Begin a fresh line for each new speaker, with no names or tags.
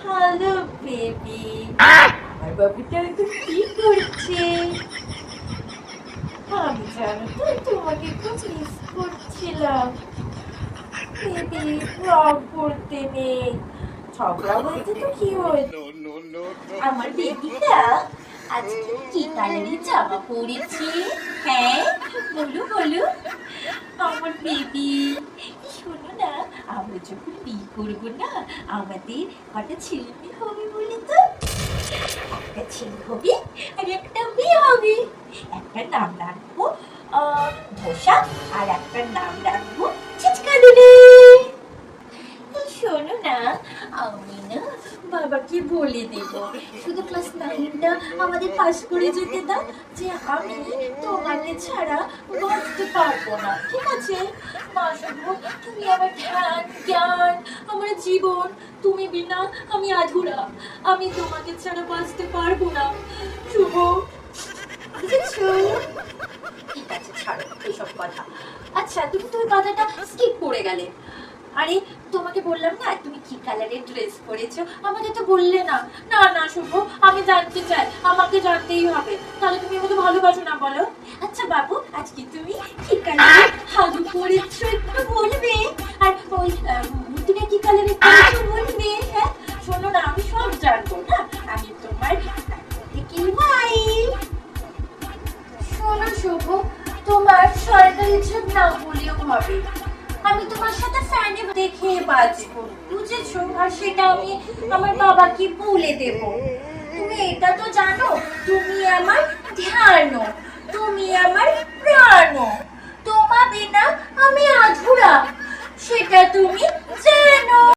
Hello baby, আমার বাবুটা এখন কি করছে? আমি জানো তো তোমাকে খুব মিস করছিলাম। বেবি, রাগ করতে নেই, ঝগড়া হয়েছে তো কি হয়েছে? আমার বেবিটা আজকে কি কালারের জামা পরেছে? হ্যাঁ, বলো বলো। আমার বেবি, শোনো না, আমরা যখন বিয়ে করবো না, আমাদের কটা ছেলে মেয়ে হবে বলে তো? একটা ছেলে হবে আর একটা মেয়ে হবে। একটা নাম রাখবো ধোসা, আর একটা নাম রাখবো ছিচকাদুলি। শোনো না, আমি না বাবাকে বলে দেব, শুধু ক্লাস 9টা আমাদের পাস করে যেতে দাও, যে আমি তোমাকে ছাড়া বাঁচতে পারবো না, ঠিক আছে? মা, শুধু তুমি আমার ধ্যান জ্ঞান, আমার জীবন, তুমি বিনা আমি আধুরা, আমি তোমাকে ছাড়া বাঁচতে পারবো না। শুভ, বুঝেছো? ঠিক আছে, ছাড়ো এসব কথা। আচ্ছা, তুমি তো ওই কথাটা স্কিপ করে গেলে। আরে, তোমাকে বললাম না তুমি কি কালারের ড্রেস পরেছো, আমাকে তো বললে না। না না শুভ, আমি জানতে চাই, আমাকে জানতেই হবে, তাহলে তুমি আমাকে ভালোবাসো না বলো? আচ্ছা বাবু, আজকে তুমি কি কালারের হাজু পরেছো একটু বলবে? আর ওই তুমি কি কালারের পরেছো বলবে? হ্যাঁ, শোনো না, আমি সব জানবো না, আমি তোমার কি ভাই। শোনো শুভ, তোমার সরকারি জব না বলেও হবে, আমি তোমার সাথে ফ্যানে দেখে বাঁচবো, বুঝেছো? আর সেটা আমি আমার বাবাকে বলে দেব। তুমি এটা তো জানো, তুমি আমার ধ্যান, তুমি আমার প্রাণ, তোমা বিনা আমি আধুরা, সেটা তুমি জানো।